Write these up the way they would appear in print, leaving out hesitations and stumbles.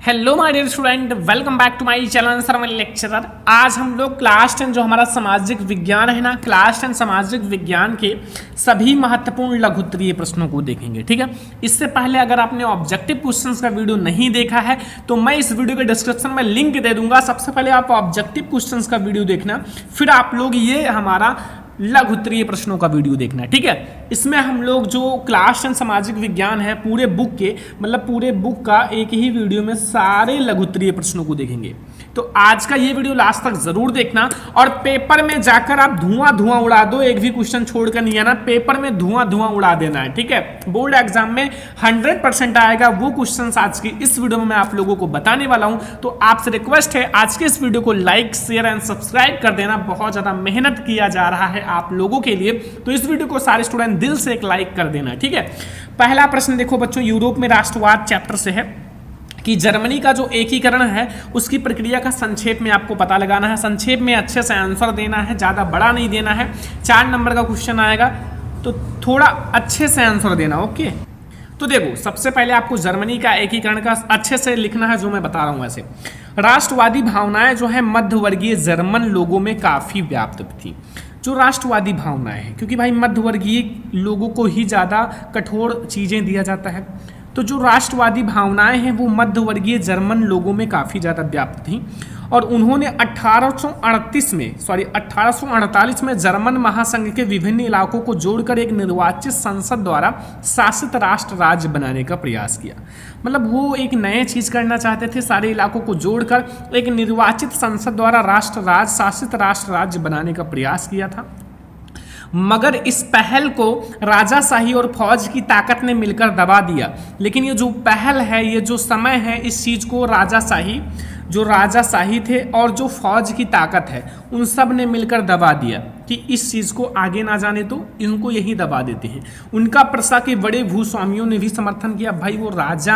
Hello my dear student, welcome back to my channel sir मैं lecturer. आज हम लोग क्लास 10 जो हमारा सामाजिक विज्ञान है ना, क्लास 10 सामाजिक विज्ञान के सभी महत्वपूर्ण लघु उत्तरीय प्रश्नों को देखेंगे। ठीक है, इससे पहले अगर आपने ऑब्जेक्टिव क्वेश्चंस का वीडियो नहीं देखा है तो मैं इस वीडियो के डिस्क्रिप्शन में लिंक दे दूंगा। सबसे पहले आप ऑब्जेक्टिव क्वेश्चंस का वीडियो देखना, फिर आप लोग ये हमारा लघु उत्तरीय प्रश्नों का वीडियो देखना है। ठीक है, इसमें हम लोग जो क्लास 10 सामाजिक विज्ञान है पूरे बुक के मतलब पूरे बुक का एक ही वीडियो में सारे लघु उत्तरीय प्रश्नों को देखेंगे। तो आज का ये वीडियो लास्ट तक जरूर देखना और पेपर में जाकर आप धुआं उड़ा दो, एक भी क्वेश्चन छोड़कर नहीं आना, पेपर में धुआं उड़ा देना है। ठीक है, बोर्ड एग्जाम में 100% आएगा वो क्वेश्चन आज की इस वीडियो में मैं आप लोगों को बताने वाला हूं। तो आपसे रिक्वेस्ट है आज के इस वीडियो को लाइक शेयर एंड सब्सक्राइब कर देना। बहुत ज्यादा मेहनत किया जा रहा है आप लोगों के लिए, तो इस वीडियो को सारे स्टूडेंट दिल से एक लाइक कर देना। ठीक है, पहला प्रश्न देखो बच्चों, यूरोप में राष्ट्रवाद चैप्टर से है कि जर्मनी का जो एकीकरण है उसकी प्रक्रिया का संक्षेप में आपको पता लगाना है। संक्षेप में अच्छे से आंसर देना है, ज़्यादा बड़ा नहीं देना है। 4 नंबर का क्वेश्चन आएगा तो थोड़ा अच्छे से आंसर देना। ओके, तो देखो सबसे पहले आपको जर्मनी का एकीकरण का अच्छे से लिखना है जो मैं बता रहा हूँ। ऐसे राष्ट्रवादी भावनाएं जो है मध्यवर्गीय जर्मन लोगों में काफ़ी व्याप्त थी। जो राष्ट्रवादी भावनाएं हैं, क्योंकि भाई मध्यवर्गीय लोगों को ही ज़्यादा कठोर चीज़ें दिया जाता है, तो जो राष्ट्रवादी भावनाएं हैं वो मध्यवर्गीय जर्मन लोगों में काफ़ी ज़्यादा व्याप्त थी। और उन्होंने 1848 में जर्मन महासंघ के विभिन्न इलाकों को जोड़कर एक निर्वाचित संसद द्वारा शासित राष्ट्र राज्य बनाने का प्रयास किया। मतलब वो एक नए चीज़ करना चाहते थे, सारे इलाकों को जोड़कर एक निर्वाचित संसद द्वारा शासित राष्ट्र राज्य बनाने का प्रयास किया था। मगर इस पहल को राजाशाही और फौज की ताकत ने मिलकर दबा दिया। लेकिन ये जो पहल है, ये जो समय है, इस चीज़ को राजाशाही थे और जो फौज की ताकत है उन सब ने मिलकर दबा दिया कि इस चीज़ को आगे ना जाने तो इनको यही दबा देते हैं। उनका प्रसा के बड़े भूस्वामियों ने भी समर्थन किया। भाई वो राजा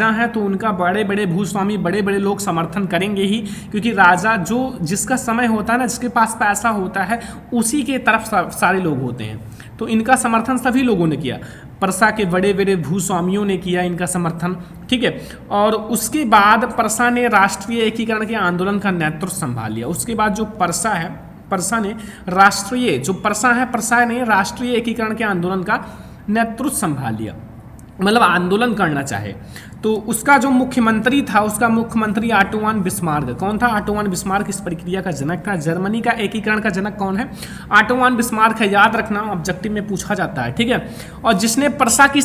हैं तो उनका बड़े बड़े भूस्वामी बड़े बड़े लोग समर्थन करेंगे ही, क्योंकि राजा जिसका समय होता है ना, जिसके पास पैसा होता है उसी के तरफ सारे लोग होते हैं। तो इनका समर्थन सभी लोगों ने किया, परसा के बड़े बड़े भूस्वामियों ने किया इनका समर्थन। ठीक है, और उसके बाद परसा ने राष्ट्रीय एकीकरण के आंदोलन का नेतृत्व संभाल लिया। उसके बाद जो परसा ने राष्ट्रीय एकीकरण के आंदोलन का नेतृत्व संभाल लिया, मतलब आंदोलन करना चाहे तो उसका जो मुख्यमंत्री था, उसका मुख्यमंत्री ऑटोवान बिस्मार्क। कौन था? ऑटोवान बिस्मार्क इस प्रक्रिया का जनक था। जर्मनी का एकीकरण का जनक कौन है? ऑटोवान बिस्मार्क है, याद रखना, ऑब्जेक्टिव में पूछा जाता है। ठीक है, और जिसने परसा की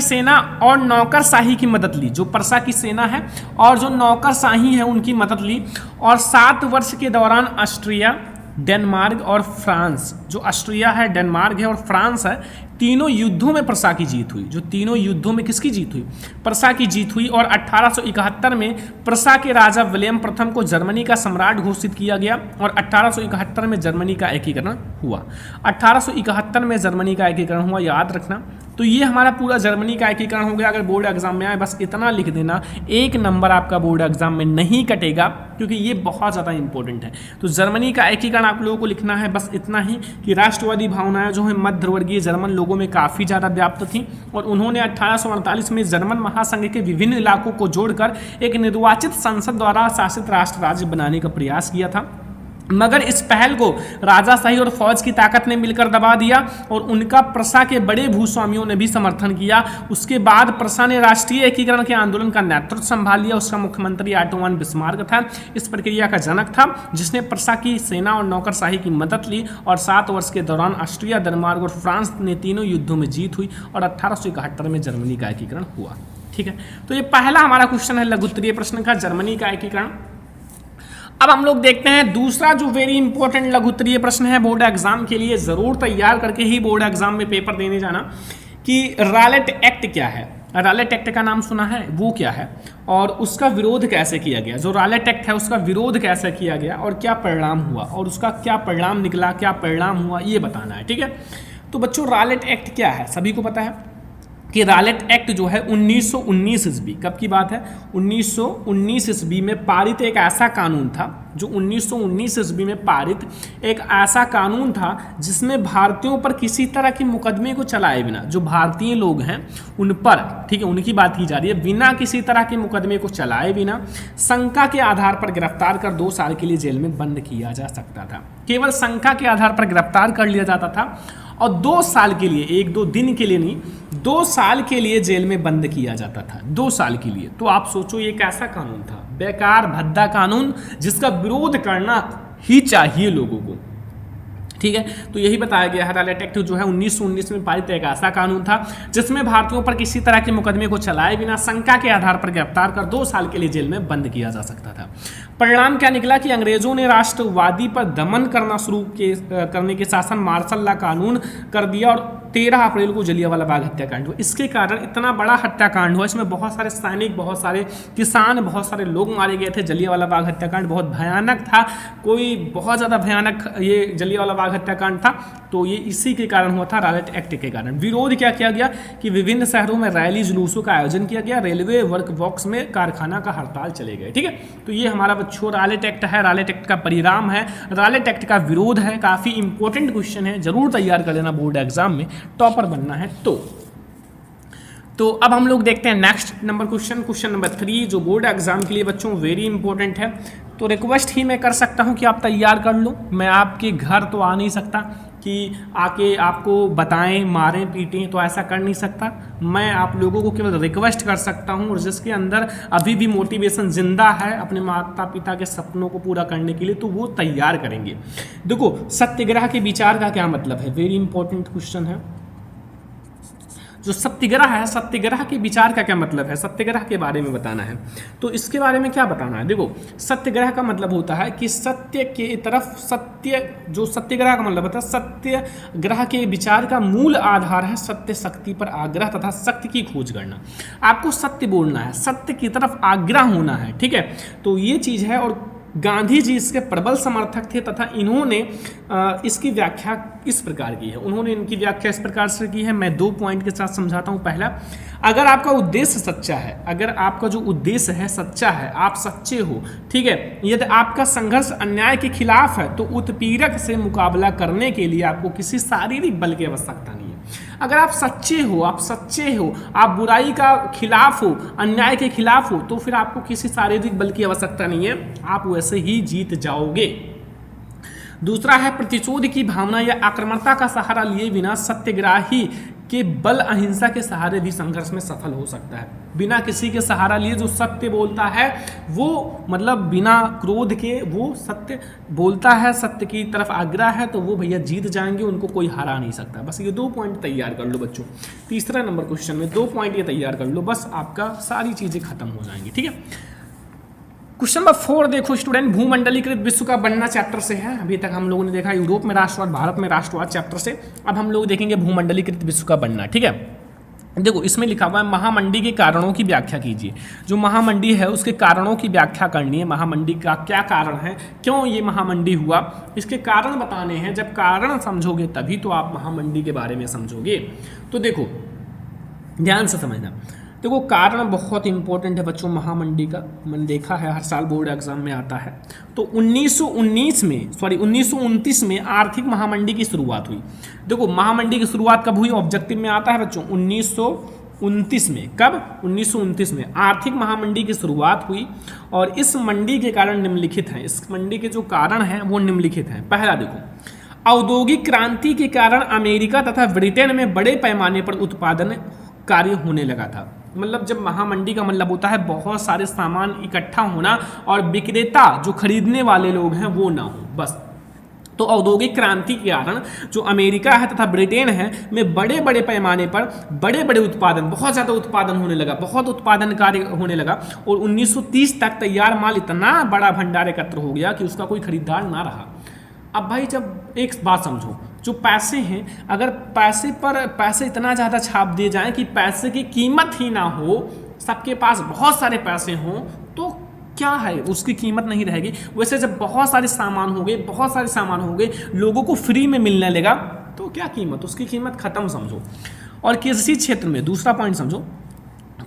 सेना और नौकरशाही की मदद ली, जो परसा की सेना है और जो नौकरशाही है उनकी मदद ली। और 7 वर्ष के दौरान ऑस्ट्रिया, डेनमार्क और फ्रांस, जो ऑस्ट्रिया है, डेनमार्क है और फ्रांस है, तीनों युद्धों में परसा की जीत हुई। जो तीनों युद्धों में किसकी जीत हुई? परसा की जीत हुई। और 1871 में परसा के राजा विलियम प्रथम को जर्मनी का सम्राट घोषित किया गया और 1871 में जर्मनी का एकीकरण हुआ। 1871 में जर्मनी का एकीकरण हुआ, याद रखना। तो ये हमारा पूरा जर्मनी का एकीकरण हो गया। अगर बोर्ड एग्जाम में आए बस इतना लिख देना, 1 नंबर आपका बोर्ड एग्जाम में नहीं कटेगा, क्योंकि ये बहुत ज़्यादा इंपॉर्टेंट है। तो जर्मनी का एकीकरण आप लोगों को लिखना है बस इतना ही कि राष्ट्रवादी भावनाएं जो है मध्यवर्गीय जर्मन लोगों में काफ़ी ज़्यादा व्याप्त थी और उन्होंने 1848 में जर्मन महासंघ के विभिन्न इलाकों को जोड़कर एक निर्वाचित संसद द्वारा शासित राष्ट्र राज्य बनाने का प्रयास किया था। मगर इस पहल को राजाशाही और फौज की ताकत ने मिलकर दबा दिया और उनका परसा के बड़े भूस्वामियों ने भी समर्थन किया। उसके बाद परसा ने राष्ट्रीय एकीकरण के आंदोलन का नेतृत्व संभाल लिया। उसका मुख्यमंत्री ऑटोवान बिस्मार्क था, इस प्रक्रिया का जनक था, जिसने परसा की सेना और नौकरशाही की मदद ली। और 7 वर्ष के दौरान ऑस्ट्रिया, डेनमार्क और फ्रांस ने तीनों युद्धों में जीत हुई और 1871 में जर्मनी का एकीकरण हुआ। ठीक है, तो ये पहला हमारा क्वेश्चन है लघु उत्तरीय प्रश्न का, जर्मनी का एकीकरण। अब हम लोग देखते हैं दूसरा जो वेरी इंपॉर्टेंट लघु उत्तरीय प्रश्न है, बोर्ड एग्जाम के लिए जरूर तैयार करके ही बोर्ड एग्जाम में पेपर देने जाना, कि रॉलेट एक्ट क्या है। रॉलेट एक्ट का नाम सुना है, वो क्या है और उसका विरोध कैसे किया गया। जो रॉलेट एक्ट है उसका विरोध कैसे किया गया और क्या परिणाम हुआ और उसका क्या परिणाम निकला, क्या परिणाम हुआ, ये बताना है। ठीक है, तो बच्चों रॉलेट एक्ट क्या है सभी को पता है। कि रॉलेट एक्ट जो है 1919 ईस्वी, कब की बात है, 1919 ईस्वी में पारित एक ऐसा कानून था, जो 1919 ईस्वी में पारित एक ऐसा कानून था जिसमें भारतीयों पर किसी तरह के मुकदमे को चलाए बिना, जो भारतीय लोग हैं उन पर, ठीक है, उनकी बात की जा रही है, बिना किसी तरह के मुकदमे को चलाए बिना शंका के आधार पर गिरफ्तार कर 2 साल के लिए जेल में बंद किया जा सकता था। केवल शंका के आधार पर गिरफ्तार कर लिया जाता था और 2 साल के लिए, 1-2 दिन के लिए नहीं, 2 साल के लिए जेल में बंद किया जाता था, 2 साल के लिए। तो आप सोचो ये कैसा कानून था, बेकार भद्दा कानून जिसका विरोध करना ही चाहिए लोगों को, ठीक है। तो यही बताया गया है, रॉलेट एक्ट जो है 1919 में पारित एक ऐसा कानून था जिसमें भारतीयों पर किसी तरह के मुकदमे को चलाए बिना शंका के आधार पर गिरफ्तार कर 2 साल के लिए जेल में बंद किया जा सकता था। परिणाम क्या निकला कि अंग्रेजों ने राष्ट्रवादी पर दमन करना शुरू करने के शासन मार्शल लॉ कानून कर दिया और 13 अप्रैल को जलियांवाला बाग हत्याकांड हुआ। इसके कारण इतना बड़ा हत्याकांड हुआ, इसमें बहुत सारे सैनिक, बहुत सारे किसान, बहुत सारे लोग मारे गए थे। जलियांवाला बाग हत्याकांड बहुत भयानक था, कोई बहुत ज़्यादा भयानक ये जलियांवाला बाग हत्याकांड था। तो ये इसी के कारण हुआ था, रॉलेट एक्ट के कारण। विरोध क्या किया गया कि विभिन्न शहरों में रैली जुलूसों का आयोजन किया गया, रेलवे वर्क बॉक्स में कारखाना का हड़ताल चले गए, ठीक है। तो ये हमारा बच्चों रॉलेट एक्ट है, रॉलेट एक्ट का परिणाम है, रॉलेट एक्ट का विरोध है। काफ़ी इंपॉर्टेंट क्वेश्चन है, जरूर तैयार कर लेना बोर्ड एग्जाम में, टॉपर बनना है तो अब हम लोग देखते हैं नेक्स्ट नंबर क्वेश्चन नंबर 3, जो बोर्ड एग्जाम के लिए बच्चों वेरी इंपॉर्टेंट है। तो रिक्वेस्ट ही मैं कर सकता हूं कि आप तैयार कर लो, मैं आपके घर तो आ नहीं सकता कि आके आपको बताएं, मारें, पीटें, तो ऐसा कर नहीं सकता। मैं आप लोगों को केवल रिक्वेस्ट कर सकता हूं, और जिसके अंदर अभी भी मोटिवेशन जिंदा है अपने माता पिता के सपनों को पूरा करने के लिए, तो वो तैयार करेंगे। देखो, सत्याग्रह के विचार का क्या मतलब है, वेरी इंपॉर्टेंट क्वेश्चन है। जो सत्याग्रह है, सत्याग्रह के विचार का क्या मतलब है, सत्याग्रह के बारे में बताना है। तो इसके बारे में क्या बताना है, देखो, सत्याग्रह का मतलब होता है कि सत्य के तरफ, सत्य, जो सत्याग्रह का मतलब होता है, सत्याग्रह के विचार का मूल आधार है सत्य शक्ति पर आग्रह तथा सत्य की खोज करना। आपको सत्य बोलना है, सत्य की तरफ आग्रह होना है, ठीक है। तो ये चीज़ है, और गांधी जी इसके प्रबल समर्थक थे तथा इन्होंने इसकी व्याख्या इस प्रकार की है, उन्होंने इनकी व्याख्या इस प्रकार से की है। मैं 2 पॉइंट के साथ समझाता हूं। पहला, अगर आपका उद्देश्य सच्चा है, अगर आपका जो उद्देश्य है सच्चा है, आप सच्चे हो, ठीक है, यदि आपका संघर्ष अन्याय के खिलाफ है, तो उत्पीड़क से मुकाबला करने के लिए आपको किसी शारीरिक बल की आवश्यकता नहीं है। अगर आप सच्चे हो, आप बुराई का खिलाफ हो, अन्याय के खिलाफ हो, तो फिर आपको किसी शारीरिक बल की आवश्यकता नहीं है, आप वैसे ही जीत जाओगे। दूसरा है, प्रतिशोध की भावना या आक्रामकता का सहारा लिए बिना सत्याग्रही के बल अहिंसा के सहारे भी संघर्ष में सफल हो सकता है। बिना किसी के सहारा लिए जो सत्य बोलता है, वो मतलब बिना क्रोध के वो सत्य बोलता है, सत्य की तरफ आग्रह है, तो वो भैया जीत जाएंगे, उनको कोई हरा नहीं सकता। बस ये 2 पॉइंट तैयार कर लो बच्चों। तीसरा नंबर क्वेश्चन में 2 पॉइंट ये तैयार कर लो, बस आपका सारी चीज़ें खत्म हो जाएंगी, ठीक है। क्वेश्चन नंबर 4 देखो स्टूडेंट, भूमंडलीकृत विश्व का बनना चैप्टर से है। अभी तक हम लोगों ने देखा यूरोप में राष्ट्रवाद, भारत में राष्ट्रवाद चैप्टर से। अब हम लोग देखेंगे भूमंडलीकृत विश्व का बनना, ठीक है। देखो, इसमें लिखा हुआ है महामंडी के कारणों की व्याख्या कीजिए। जो महामंडी है उसके कारणों की व्याख्या करनी है। महामंडी का क्या कारण है, क्यों ये महामंडी हुआ, इसके कारण बताने हैं। जब कारण समझोगे तभी तो आप महामंडी के बारे में समझोगे। तो देखो, ध्यान से समझना। देखो, कारण बहुत इंपॉर्टेंट है बच्चों महामंडी का, मैंने देखा है हर साल बोर्ड एग्जाम में आता है। तो 1929 में आर्थिक महामंडी की शुरुआत हुई। देखो, महामंडी की शुरुआत कब हुई, ऑब्जेक्टिव में आता है बच्चों 1929 में। कब? 1929 में आर्थिक महामंडी की शुरुआत हुई, और इस मंडी के कारण निम्नलिखित हैं। इस मंडी के जो कारण हैं वो निम्नलिखित हैं। पहला देखो, औद्योगिक क्रांति के कारण अमेरिका तथा ब्रिटेन में बड़े पैमाने पर उत्पादन कार्य होने लगा था। मतलब जब महामंडी का मतलब होता है बहुत सारे सामान इकट्ठा होना और विक्रेता जो खरीदने वाले लोग हैं वो ना हो, बस। तो औद्योगिक क्रांति के कारण जो अमेरिका है तथा ब्रिटेन है में बड़े बड़े पैमाने पर बड़े बड़े उत्पादन, बहुत ज़्यादा उत्पादन होने लगा, बहुत उत्पादन कार्य होने लगा। और 1930 तक तैयार माल इतना बड़ा भंडार एकत्र हो गया कि उसका कोई खरीदार ना रहा। अब भाई, जब एक बात समझो, जो पैसे हैं, अगर पैसे इतना ज़्यादा छाप दिए जाएं कि पैसे की कीमत ही ना हो, सबके पास बहुत सारे पैसे हों, तो क्या है, उसकी कीमत नहीं रहेगी। वैसे जब बहुत सारे सामान हो गए, लोगों को फ्री में मिलने लगा, तो क्या कीमत, उसकी कीमत खत्म समझो। और कृषि क्षेत्र में, दूसरा पॉइंट समझो,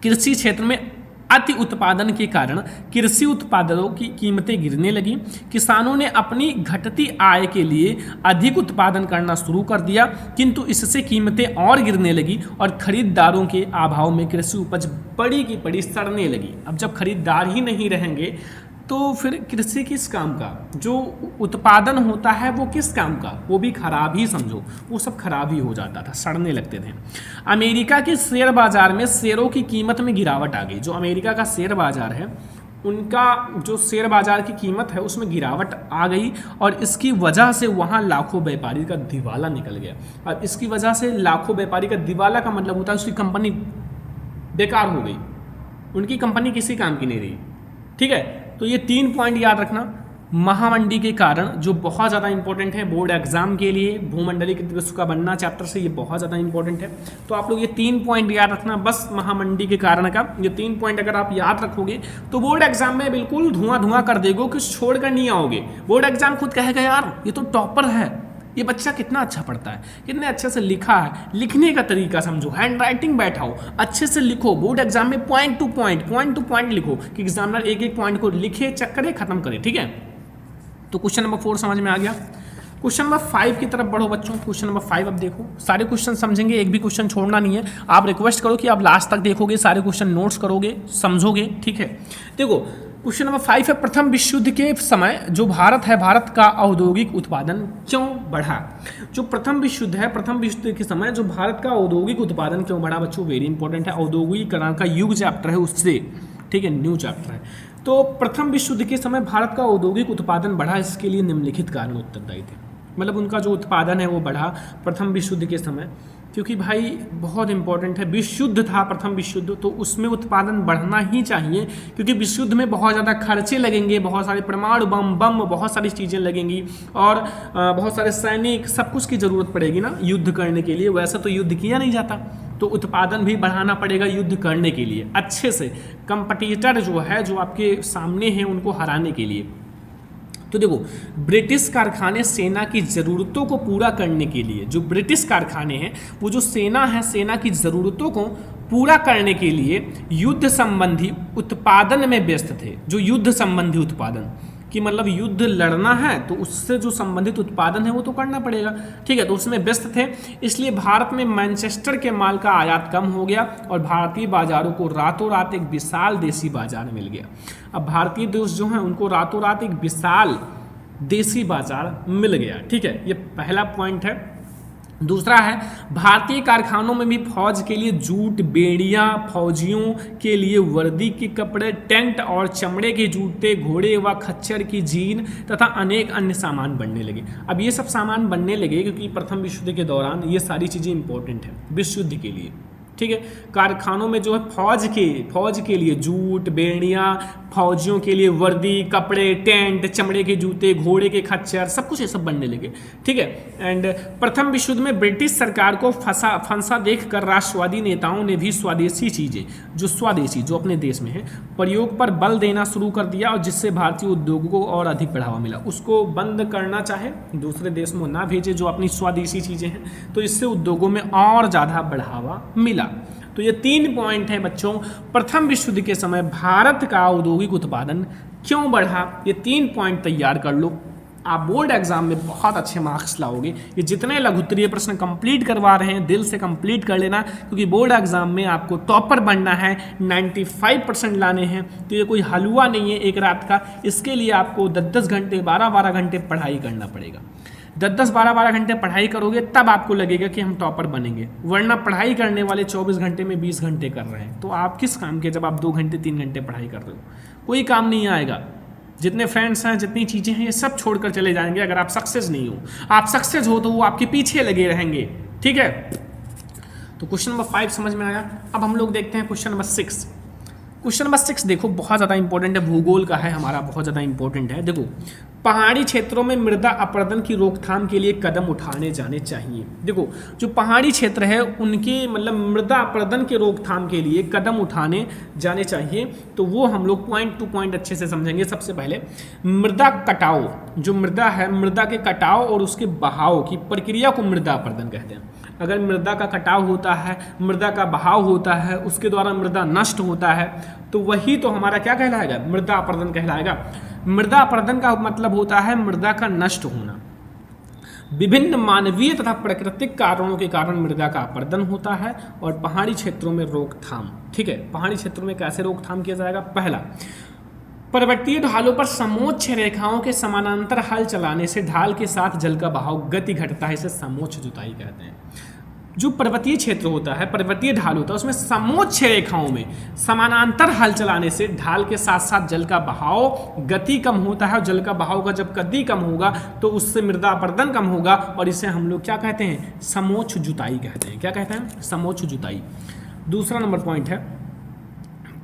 कृषि क्षेत्र में अति उत्पादन के कारण कृषि उत्पादों की कीमतें गिरने लगी। किसानों ने अपनी घटती आय के लिए अधिक उत्पादन करना शुरू कर दिया, किंतु इससे कीमतें और गिरने लगी और खरीदारों के अभाव में कृषि उपज बड़ी की बड़ी सड़ने लगी। अब जब खरीदार ही नहीं रहेंगे तो फिर कृषि किस काम का, जो उत्पादन होता है वो किस काम का, वो भी खराब ही समझो, वो सब खराब ही हो जाता था, सड़ने लगते थे। अमेरिका के शेयर बाजार में शेयरों की कीमत में गिरावट आ गई। जो अमेरिका का शेयर बाजार है, उनका जो शेयर बाजार की कीमत है उसमें गिरावट आ गई और इसकी वजह से वहाँ लाखों व्यापारी का दिवाला निकल गया। अब इसकी वजह से लाखों व्यापारी का दिवाला का मतलब होता है उसकी कंपनी बेकार हो गई, उनकी कंपनी किसी काम की नहीं रही। ठीक है, तो ये 3 पॉइंट याद रखना। महामंडी के कारण, जो बहुत ज़्यादा इंपॉर्टेंट है बोर्ड एग्जाम के लिए, भूमंडलीय विश्व का बनना चैप्टर से ये बहुत ज़्यादा इंपॉर्टेंट है। तो आप लोग ये 3 पॉइंट याद रखना बस, महामंडी के कारण का ये 3 पॉइंट अगर आप याद रखोगे तो बोर्ड एग्जाम में बिल्कुल धुआं कर देगो, कुछ छोड़ कर नहीं आओगे। बोर्ड एग्जाम खुद कहेगा यार ये तो टॉपर है, ये बच्चा कितना अच्छा पढ़ता है, कितने अच्छे से लिखा है, लिखने का तरीका समझो, हैंड राइटिंग बैठाओ, अच्छे से लिखो। बोर्ड एग्जाम में पॉइंट टू पॉइंट लिखो कि एग्जामिनर एक एक पॉइंट को लिखे, चेक करे, खत्म करे। ठीक है, तो क्वेश्चन नंबर 4 समझ में आ गया। क्वेश्चन नंबर 5 की तरफ बढ़ो बच्चों। क्वेश्चन नंबर 5 अब देखो, सारे क्वेश्चन समझेंगे, एक भी क्वेश्चन छोड़ना नहीं है। आप रिक्वेस्ट करो कि आप लास्ट तक देखोगे, सारे क्वेश्चन नोट्स करोगे, समझोगे। ठीक है, देखो क्वेश्चन नंबर 5 है, प्रथम विश्व युद्ध के समय जो भारत है, भारत का औद्योगिक उत्पादन क्यों बढ़ा। जो प्रथम विश्व युद्ध है, प्रथम विश्व युद्ध के समय जो भारत का औद्योगिक उत्पादन क्यों बढ़ा बच्चों, वेरी इंपॉर्टेंट है। औद्योगिकरण का युग चैप्टर है उससे, ठीक है, न्यू चैप्टर है। तो प्रथम विश्व युद्ध के समय भारत का औद्योगिक उत्पादन बढ़ा, इसके लिए निम्नलिखित कारण उत्तरदायी थे। मतलब उनका जो उत्पादन है वो बढ़ा प्रथम विश्व युद्ध के समय, क्योंकि भाई बहुत इंपॉर्टेंट है, विश्व युद्ध था प्रथम विश्व युद्ध, तो उसमें उत्पादन बढ़ना ही चाहिए, क्योंकि विश्व युद्ध में बहुत ज़्यादा खर्चे लगेंगे, बहुत सारे परमाणु बम बहुत सारी चीज़ें लगेंगी और बहुत सारे सैनिक, सब कुछ की ज़रूरत पड़ेगी ना युद्ध करने के लिए। वैसा तो युद्ध किया नहीं जाता, तो उत्पादन भी बढ़ाना पड़ेगा युद्ध करने के लिए, अच्छे से कंपटीटर जो है, जो आपके सामने हैं, उनको हराने के लिए। तो देखो, ब्रिटिश कारखाने सेना की ज़रूरतों को पूरा करने के लिए, जो ब्रिटिश कारखाने हैं वो जो सेना है, सेना की ज़रूरतों को पूरा करने के लिए युद्ध संबंधी उत्पादन में व्यस्त थे। जो युद्ध संबंधी उत्पादन कि मतलब युद्ध लड़ना है तो उससे जो संबंधित उत्पादन है वो तो करना पड़ेगा। ठीक है, तो उसमें व्यस्त थे, इसलिए भारत में मैनचेस्टर के माल का आयात कम हो गया और भारतीय बाजारों को रातों रात एक विशाल देसी बाजार मिल गया। अब भारतीय देश जो है उनको रातों रात एक विशाल देसी बाजार मिल गया। ठीक है, ये पहला पॉइंट है। दूसरा है, भारतीय कारखानों में भी फौज के लिए जूट, बेड़ियां, फौजियों के लिए वर्दी के कपड़े, टेंट और चमड़े के जूते, घोड़े व खच्चर की जीन तथा अनेक अन्य सामान बनने लगे। अब ये सब सामान बनने लगे क्योंकि प्रथम विश्व युद्ध के दौरान ये सारी चीज़ें इंपॉर्टेंट हैं विश्व युद्ध के लिए। ठीक है, कारखानों में जो है फौज के लिए जूट, बेड़ियाँ, फौजियों के लिए वर्दी, कपड़े, टेंट, चमड़े के जूते, घोड़े के खच्चर, सब कुछ ये सब बनने लगे। ठीक है, एंड प्रथम विश्व युद्ध में ब्रिटिश सरकार को फंसा देखकर राष्ट्रवादी नेताओं ने भी स्वदेशी चीज़ें, जो अपने देश में है, प्रयोग पर बल देना शुरू कर दिया और जिससे भारतीय उद्योगों को और अधिक बढ़ावा मिला। उसको बंद करना चाहे, दूसरे देश में ना भेजे जो अपनी स्वदेशी चीज़ें हैं, तो इससे उद्योगों में और ज़्यादा बढ़ावा मिला। तो ये 3 पॉइंट हैं बच्चों, प्रथम विश्व युद्ध के समय भारत का औद्योगिक उत्पादन क्यों बढ़ा। ये 3 पॉइंट तैयार कर लो, आप बोर्ड एग्जाम में बहुत अच्छे मार्क्स लाओगे। ये जितने लघुत्तरीय प्रश्न कंप्लीट करवा रहे हैं दिल से कंप्लीट कर लेना, क्योंकि बोर्ड एग्जाम में आपको टॉपर बनना है, 95% लाने हैं। तो ये कोई हलवा नहीं है एक रात का, इसके लिए आपको 10-10 घंटे, 12-12 घंटे पढ़ाई करना पड़ेगा। 10-10, 12-12 घंटे पढ़ाई करोगे तब आपको लगेगा कि हम टॉपर बनेंगे, वरना पढ़ाई करने वाले 24 घंटे में 20 घंटे कर रहे हैं, तो आप किस काम के जब आप 2 घंटे 3 घंटे पढ़ाई कर रहे हो, कोई काम नहीं आएगा। जितने फ्रेंड्स हैं, जितनी चीज़ें हैं, ये सब छोड़कर चले जाएंगे अगर आप सक्सेस नहीं हो। आप सक्सेस हो तो वो आपके पीछे लगे रहेंगे। ठीक है, तो क्वेश्चन नंबर 5 समझ में आया। अब हम लोग देखते हैं क्वेश्चन नंबर 6। क्वेश्चन नंबर 6 देखो, बहुत ज़्यादा इंपॉर्टेंट है, भूगोल का है हमारा, बहुत ज़्यादा इंपॉर्टेंट है। देखो, पहाड़ी क्षेत्रों में मृदा अपरदन की रोकथाम के लिए कदम उठाने जाने चाहिए। देखो, जो पहाड़ी क्षेत्र है उनके मतलब मृदा अपरदन के रोकथाम के लिए कदम उठाने जाने चाहिए, तो वो हम लोग पॉइंट टू पॉइंट अच्छे से समझेंगे। सबसे पहले मृदा कटाव, जो मृदा है, मृदा के कटाव और उसके बहाव की प्रक्रिया को मृदा अपरदन कहते हैं। अगर मृदा का कटाव होता है, मृदा का बहाव होता है, उसके द्वारा मृदा नष्ट होता है, तो वही तो हमारा क्या कहलाएगा, मृदा अपरदन कहलाएगा। मृदा अपरदन का मतलब होता है मृदा का नष्ट होना। विभिन्न मानवीय तथा प्राकृतिक कारणों के कारण मृदा का अपरदन होता है। और पहाड़ी क्षेत्रों में रोकथाम, ठीक है, पहाड़ी क्षेत्रों में कैसे रोकथाम किया जाएगा। पहला, पर्वतीय ढालों पर समोच्च रेखाओं के समानांतर हल चलाने से ढाल के साथ जल का बहाव गति घटता है, इसे समोच्च जुताई कहते हैं। जो पर्वतीय क्षेत्र होता है, पर्वतीय ढाल होता है, उसमें समोच्च रेखाओं में समानांतर हल चलाने से ढाल के साथ साथ जल का बहाव गति कम होता है। और जल का बहाव का जब गति कम होगा तो उससे मृदा अपरदन कम होगा, और इसे हम लोग क्या कहते हैं, समोच्च जुताई कहते हैं। क्या कहते हैं, समोच्च जुताई। दूसरा नंबर पॉइंट है,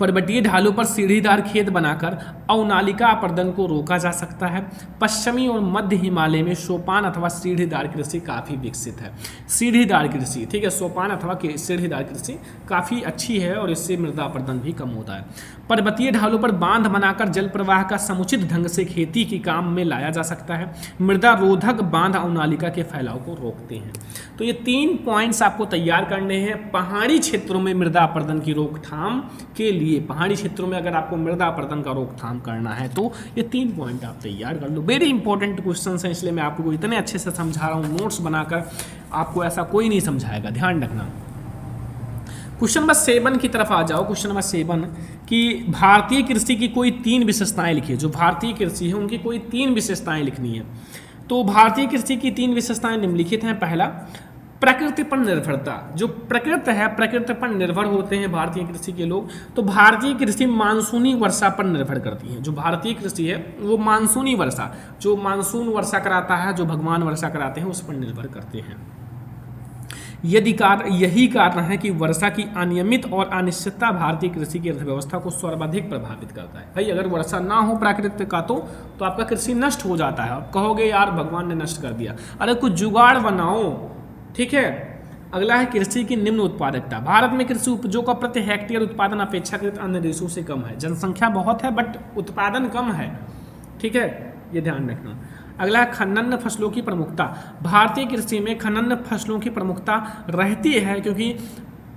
पर्वतीय ढालों पर सीढ़ीदार खेत बनाकर अवनालिका अपरदन को रोका जा सकता है। पश्चिमी और मध्य हिमालय में सोपान अथवा सीढ़ीदार कृषि काफ़ी विकसित है। सीढ़ीदार कृषि, ठीक है, सोपान अथवा सीढ़ीदार कृषि काफ़ी अच्छी है और इससे मृदा अपरदन भी कम होता है। पर्वतीय ढालों पर बांध बनाकर जल प्रवाह का समुचित ढंग से खेती के काम में लाया जा सकता है। मृदा रोधक बांध अवनालिका के फैलाव को रोकते हैं। तो ये 3 पॉइंट्स आपको तैयार करने हैं पहाड़ी क्षेत्रों में मृदा अपरदन की रोकथाम के लिए। पहाड़ी क्षेत्रों में अगर आपको मृदा अपरदन का रोकथाम करना है तो ये 3 पॉइंट आप तैयार कर लो। वेरी इंपॉर्टेंट क्वेश्चन हैं, इसलिए मैं आपको इतने अच्छे से समझा रहा हूँ। नोट्स बनाकर आपको ऐसा कोई नहीं समझाएगा, ध्यान रखना। क्वेश्चन नंबर 7 की तरफ आ जाओ। क्वेश्चन नंबर 7 कि भारतीय कृषि की कोई 3 विशेषताएं लिखिए। जो भारतीय कृषि है उनकी कोई 3 विशेषताएं लिखनी है। तो भारतीय कृषि की 3 विशेषताएं निम्नलिखित हैं। पहला, प्रकृति पर निर्भरता। जो प्रकृति है, प्रकृति पर निर्भर होते हैं भारतीय कृषि के लोग। तो भारतीय कृषि मानसूनी वर्षा पर निर्भर करती है। जो भारतीय कृषि है वो मानसूनी वर्षा, जो मानसून वर्षा कराता है, जो भगवान वर्षा कराते हैं, उस पर निर्भर करते हैं। यही कारण है कि वर्षा की अनियमित और अनिश्चितता भारतीय कृषि की अर्थव्यवस्था को सर्वाधिक प्रभावित करता है। भाई अगर वर्षा ना हो प्राकृतिक का तो आपका कृषि नष्ट हो जाता है। आप कहोगे यार भगवान ने नष्ट कर दिया, अरे कुछ जुगाड़ बनाओ, ठीक है। अगला है कृषि की निम्न उत्पादकता। भारत में कृषि उपजों का प्रति हेक्टेयर उत्पादन अपेक्षाकृत अन्य देशों से कम है। जनसंख्या बहुत है बट उत्पादन कम है, ठीक है, ये ध्यान रखना। अगला है खनन फसलों की प्रमुखता। भारतीय कृषि में खनन फसलों की प्रमुखता रहती है क्योंकि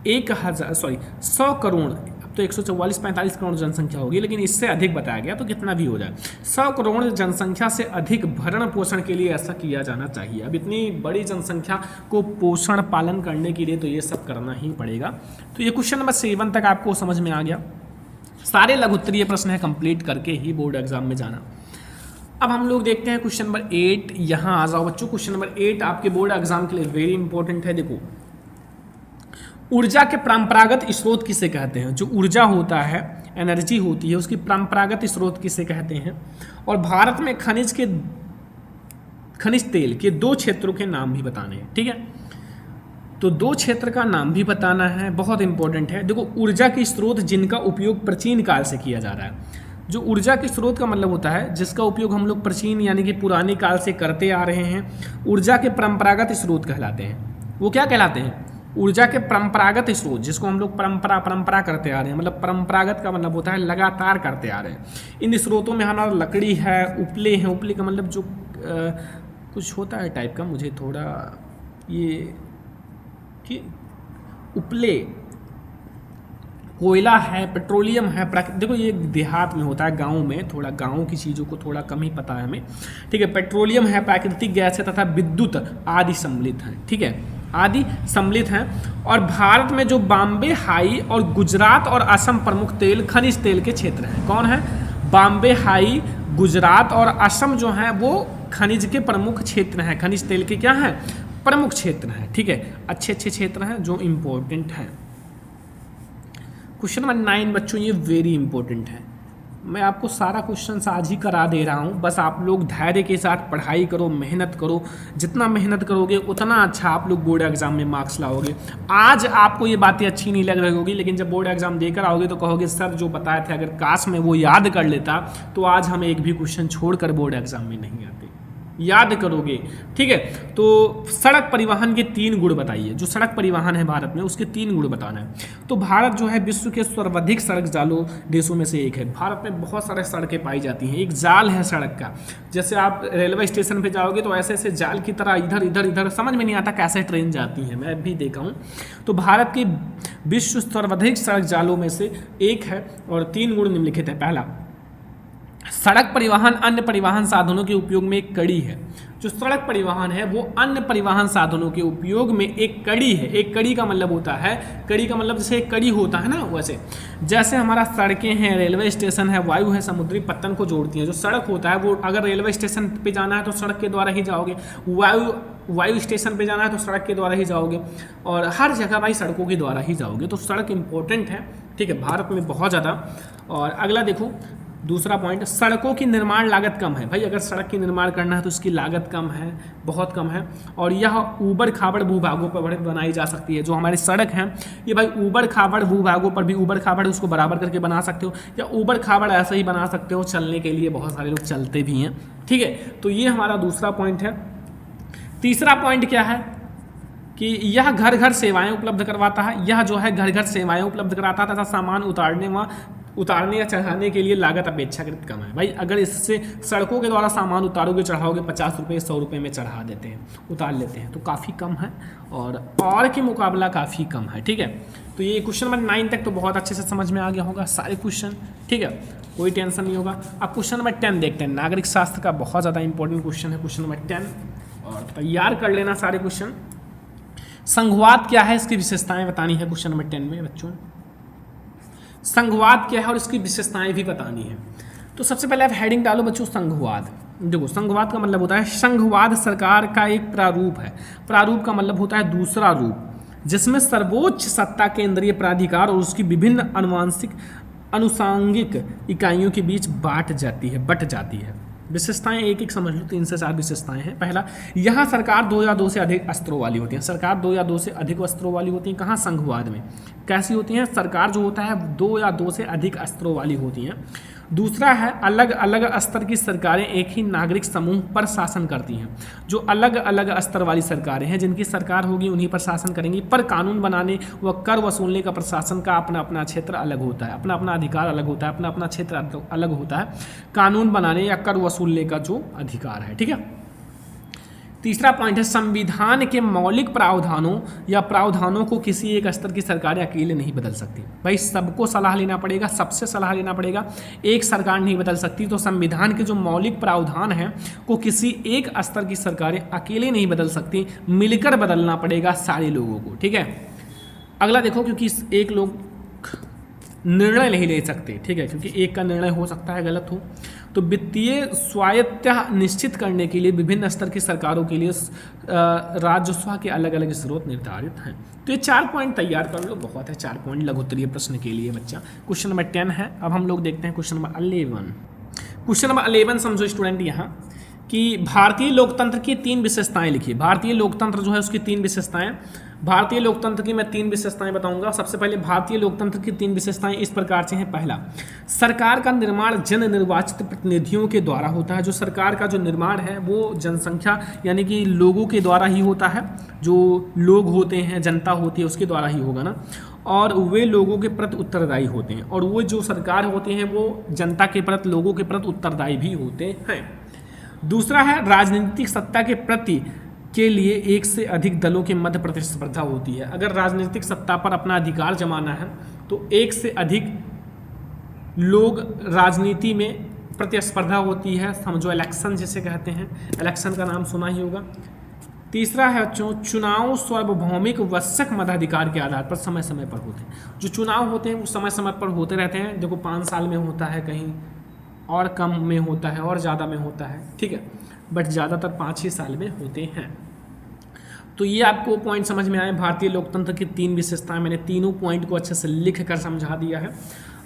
100 करोड़, अब तो 144-45 करोड़ जनसंख्या होगी, लेकिन इससे अधिक बताया गया तो कितना भी हो जाए, 100 करोड़ जनसंख्या से अधिक भरण पोषण के लिए ऐसा किया जाना चाहिए। अब इतनी बड़ी जनसंख्या को पोषण पालन करने के लिए तो ये सब करना ही पड़ेगा। तो ये क्वेश्चन नंबर 7 तक आपको समझ में आ गया। सारे लघु उत्तरीय प्रश्न है, कंप्लीट करके ही बोर्ड एग्जाम में जाना। अब हम लोग देखते हैं क्वेश्चन नंबर 8। यहाँ आ जाओ बच्चों। क्वेश्चन नंबर 8 आपके बोर्ड एग्जाम के लिए वेरी इंपॉर्टेंट है। देखो, ऊर्जा के परंपरागत स्रोत किसे कहते हैं। जो ऊर्जा होता है, एनर्जी होती है, उसकी परंपरागत स्रोत किसे कहते हैं। और भारत में खनिज तेल के 2 क्षेत्रों के नाम भी बताने हैं, ठीक है। तो 2 क्षेत्र का नाम भी बताना है, बहुत इंपॉर्टेंट है। देखो, ऊर्जा के स्रोत जिनका उपयोग प्राचीन काल से किया जा रहा है। जो ऊर्जा के स्रोत का मतलब होता है जिसका उपयोग हम लोग प्राचीन यानी कि पुराने काल से करते आ रहे हैं। ऊर्जा के परंपरागत स्रोत कहलाते हैं। वो क्या कहलाते हैं, ऊर्जा के परंपरागत स्रोत, जिसको हम लोग परंपरा करते आ रहे हैं। मतलब परंपरागत का मतलब होता है लगातार करते आ रहे हैं। इन स्रोतों में हमारा लकड़ी है, उपले हैं। उपले का मतलब जो कुछ होता है टाइप का, मुझे थोड़ा ये कि उपले, कोयला है, पेट्रोलियम है। देखो ये देहात में होता है, गांव में थोड़ा, गांव की चीज़ों को थोड़ा कम ही पता है हमें, ठीक है। पेट्रोलियम है, प्राकृतिक गैस है तथा विद्युत आदि सम्मिलित हैं, ठीक है, आदि सम्मिलित हैं। और भारत में जो बॉम्बे हाई और गुजरात और असम प्रमुख खनिज तेल के क्षेत्र हैं। कौन है, बॉम्बे हाई, गुजरात और असम जो हैं वो खनिज के प्रमुख क्षेत्र हैं। खनिज तेल के क्या हैं, प्रमुख क्षेत्र हैं, ठीक है। अच्छे क्षेत्र हैं जो इम्पोर्टेंट हैं। क्वेश्चन नंबर 9 बच्चों, ये वेरी इंपॉर्टेंट है। मैं आपको सारा क्वेश्चन आज ही करा दे रहा हूँ, बस आप लोग धैर्य के साथ पढ़ाई करो, मेहनत करो। जितना मेहनत करोगे उतना अच्छा आप लोग बोर्ड एग्जाम में मार्क्स लाओगे। आज आपको ये बातें अच्छी नहीं लग रही होगी, लेकिन जब बोर्ड एग्जाम देकर आओगे तो कहोगे सर जो बताए थे अगर काश में वो याद कर लेता तो आज हम एक भी क्वेश्चन छोड़कर बोर्ड एग्जाम में नहीं आते। याद करोगे, ठीक है। तो सड़क परिवहन के 3 गुण बताइए। जो सड़क परिवहन है भारत में उसके 3 गुण बताना है। तो भारत जो है विश्व के सर्वाधिक सड़क जालों देशों में से एक है। भारत में बहुत सारे सड़कें पाई जाती हैं। एक जाल है सड़क का, जैसे आप रेलवे स्टेशन पे जाओगे तो ऐसे ऐसे जाल की तरह इधर इधर इधर, समझ में नहीं आता कैसे ट्रेन जाती है, मैं भी देखा हूँ। तो भारत की विश्व सर्वाधिक सड़क जालों में से एक है और 3 गुण निम्नलिखित है। पहला, सड़क परिवहन अन्य परिवहन साधनों के उपयोग में एक कड़ी है। जो सड़क परिवहन है वो अन्य परिवहन साधनों के उपयोग में एक कड़ी है। एक कड़ी का मतलब होता है, कड़ी का मतलब जैसे एक कड़ी होता है ना, वैसे जैसे हमारा सड़कें हैं, रेलवे स्टेशन है, वायु है, समुद्री पत्तन को जोड़ती हैं। जो सड़क होता है वो अगर रेलवे स्टेशन पे जाना है तो सड़क के द्वारा ही जाओगे, वायु स्टेशन पे जाना है तो सड़क के द्वारा ही जाओगे, और हर जगह भाई सड़कों के द्वारा ही जाओगे। तो सड़क इंपॉर्टेंट है, ठीक है, भारत में बहुत ज़्यादा। और अगला देखो, दूसरा पॉइंट, सड़कों की निर्माण लागत कम है। भाई अगर सड़क की निर्माण करना है तो इसकी लागत कम है, बहुत कम है, और यह ऊबड़ खाबड़ भूभागों पर बनाई जा सकती है। जो हमारी सड़क है ये भाई ऊबड़ खाबड़ भूभागों पर भी, ऊबड़ खाबड़ उसको बराबर करके बना सकते हो, या ऊबड़ खाबड़ ऐसा ही बना सकते हो, चलने के लिए बहुत सारे लोग चलते भी हैं, ठीक है। तो ये हमारा दूसरा पॉइंट है। तीसरा पॉइंट क्या है कि यह घर घर सेवाएं उपलब्ध करवाता है। यह जो है घर घर सेवाएं उपलब्ध कराता है तथा सामान उतारने या चढ़ाने के लिए लागत अपेक्षाकृत कम है। भाई अगर इससे सड़कों के द्वारा सामान उतारोगे चढ़ाओगे 50 रुपये 100 रुपये में चढ़ा देते हैं, उतार लेते हैं, तो काफ़ी कम है और के मुकाबला काफ़ी कम है, ठीक है। तो ये क्वेश्चन नंबर 9 तक तो बहुत अच्छे से समझ में आ गया होगा सारे क्वेश्चन, ठीक है, कोई टेंशन नहीं होगा। अब क्वेश्चन नंबर 10 देखते हैं। नागरिक शास्त्र का बहुत ज़्यादा इंपॉर्टेंट क्वेश्चन है क्वेश्चन नंबर 10, और तैयार कर लेना सारे क्वेश्चन। संघवाद क्या है, इसकी विशेषताएं बतानी है क्वेश्चन नंबर 10 में बच्चों। संघवाद क्या है और इसकी विशेषताएं भी बतानी है। तो सबसे पहले आप हेडिंग डालो बच्चों, संघवाद। देखो संघवाद का मतलब होता है, संघवाद सरकार का एक प्रारूप है। प्रारूप का मतलब होता है दूसरा रूप, जिसमें सर्वोच्च सत्ता केंद्रीय प्राधिकार और उसकी विभिन्न अनुषांगिक इकाइयों के बीच बट जाती है। विशेषताएं एक एक समझ लो, 3 से 4 विशेषताएं हैं। पहला, यहाँ सरकार 2 या 2 से अधिक अस्त्रों वाली होती है। सरकार 2 या 2 से अधिक अस्त्रों वाली होती है। कहाँ? संघवाद में। कैसी होती हैं? सरकार जो होता है 2 या 2 से अधिक अस्त्रों वाली होती हैं। दूसरा है, अलग अलग स्तर की सरकारें एक ही नागरिक समूह पर शासन करती हैं। जो अलग अलग स्तर वाली सरकारें हैं, जिनकी सरकार होगी उन्हीं पर शासन करेंगी, पर कानून बनाने व कर वसूलने का प्रशासन का अपना अपना क्षेत्र अलग होता है, अपना अपना अधिकार अलग होता है, अपना अपना क्षेत्र अलग होता है, कानून बनाने या कर वसूलने का जो अधिकार है, ठीक है। तीसरा पॉइंट है, संविधान के मौलिक प्रावधानों या प्रावधानों को किसी एक स्तर की सरकारें अकेले नहीं बदल सकती। भाई सबको सलाह लेना पड़ेगा, सबसे सलाह लेना पड़ेगा, एक सरकार नहीं बदल सकती। तो संविधान के जो मौलिक प्रावधान हैं को किसी एक स्तर की सरकारें अकेले नहीं बदल सकती, मिलकर बदलना पड़ेगा सारे लोगों को, ठीक है। अगला देखो, क्योंकि एक लोग निर्णय नहीं ले सकते, ठीक है, क्योंकि एक का निर्णय हो सकता है गलत हो। तो वित्तीय स्वायत्तता निश्चित करने के लिए विभिन्न स्तर की सरकारों के लिए राजस्व के अलग अलग स्रोत निर्धारित हैं। तो ये 4 पॉइंट तैयार कर लो, बहुत है 4 पॉइंट लघुत्तरीय प्रश्न के लिए बच्चा। क्वेश्चन नंबर 10 है। अब हम लोग देखते हैं क्वेश्चन नंबर 11। क्वेश्चन नंबर 11 समझो स्टूडेंट यहाँ कि भारतीय लोकतंत्र की 3 विशेषताएं लिखिए। भारतीय लोकतंत्र जो है उसकी 3 विशेषताएं। भारतीय लोकतंत्र की मैं 3 विशेषताएं बताऊंगा। सबसे पहले भारतीय लोकतंत्र की 3 विशेषताएं इस प्रकार से हैं। पहला, सरकार का निर्माण जन निर्वाचित प्रतिनिधियों के द्वारा होता है। जो सरकार का जो निर्माण है वो जनसंख्या यानी कि लोगों के द्वारा ही होता है। जो लोग होते हैं, जनता होती है, उसके द्वारा ही होगा ना, और वे लोगों के प्रति उत्तरदायी होते हैं, और वो जो सरकार होते हैं वो जनता के प्रति, लोगों के प्रति उत्तरदायी भी होते हैं। दूसरा है, राजनीतिक सत्ता के प्रति के लिए एक से अधिक दलों के मध्य प्रतिस्पर्धा होती है। अगर राजनीतिक सत्ता पर अपना अधिकार जमाना है तो एक से अधिक लोग राजनीति में प्रतिस्पर्धा होती है। समझो इलेक्शन जिसे कहते हैं, इलेक्शन का नाम सुना ही होगा। तीसरा है बच्चों, चुनाव सार्वभौमिक वश्यक मताधिकार के आधार पर समय समय पर होते हैं। जो चुनाव होते हैं वो समय समय पर होते रहते हैं। देखो 5 साल में होता है, कहीं और कम में होता है और ज़्यादा में होता है, ठीक है, बट ज़्यादातर 5 ही साल में होते हैं। तो ये आपको पॉइंट समझ में आए। भारतीय लोकतंत्र की 3 विशेषताएं, मैंने तीनों पॉइंट को अच्छे से लिख कर समझा दिया है।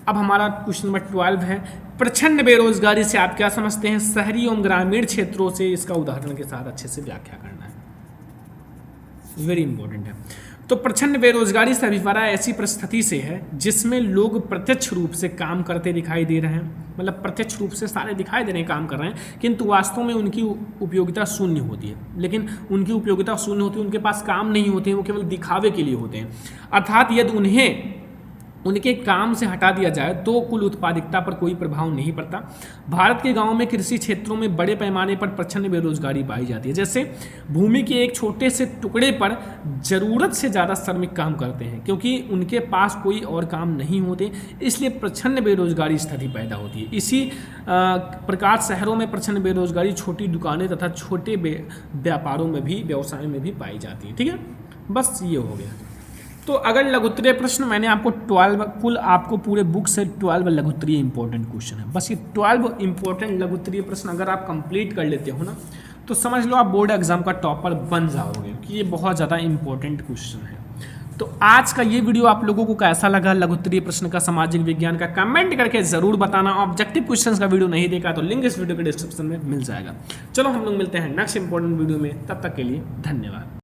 अब हमारा क्वेश्चन नंबर 12 है, प्रचंड बेरोजगारी से आप क्या समझते हैं? शहरी एवं ग्रामीण क्षेत्रों से इसका उदाहरण के साथ अच्छे से व्याख्या करना है, वेरी इंपॉर्टेंट है। तो प्रचंड बेरोजगारी से अभिप्राय ऐसी परिस्थिति से है जिसमें लोग प्रत्यक्ष रूप से काम करते दिखाई दे रहे हैं, मतलब प्रत्यक्ष रूप से सारे दिखाई दे रहे हैं काम कर रहे हैं, किंतु वास्तव में उनकी उपयोगिता शून्य होती है। लेकिन उनकी उपयोगिता शून्य होती है, उनके पास काम नहीं होते हैं, वो केवल दिखावे के लिए होते हैं। अर्थात यदि उन्हें उनके काम से हटा दिया जाए तो कुल उत्पादकता पर कोई प्रभाव नहीं पड़ता। भारत के गांवों में कृषि क्षेत्रों में बड़े पैमाने पर प्रचंड बेरोजगारी पाई जाती है। जैसे भूमि के एक छोटे से टुकड़े पर जरूरत से ज़्यादा श्रमिक काम करते हैं क्योंकि उनके पास कोई और काम नहीं होते, इसलिए प्रचंड बेरोजगारी स्थिति पैदा होती है। इसी प्रकार शहरों में प्रचंड बेरोजगारी छोटी दुकानें तथा छोटे व्यापारों में भी, व्यवसायों में भी पाई जाती है। ठीक है, बस ये हो गया। तो अगर लघुत्तरीय प्रश्न मैंने आपको 12 कुल आपको पूरे बुक से 12 लघुत्तरीय इंपॉर्टेंट क्वेश्चन है, बस ये 12 इंपॉर्टेंट लघुत्तरीय प्रश्न अगर आप कंप्लीट कर लेते हो ना तो समझ लो आप बोर्ड एग्जाम का टॉपर बन जाओगे, कि ये बहुत ज़्यादा इंपॉर्टेंट क्वेश्चन है। तो आज का ये वीडियो आप लोगों को कैसा लगा लघुत्तरीय प्रश्न का, सामाजिक विज्ञान का, कमेंट करके जरूर बताना। ऑब्जेक्टिव क्वेश्चंस का वीडियो नहीं देखा तो लिंक इस वीडियो के डिस्क्रिप्शन में मिल जाएगा। चलो हम लोग मिलते हैं नेक्स्ट इंपॉर्टेंट वीडियो में, तब तक के लिए धन्यवाद।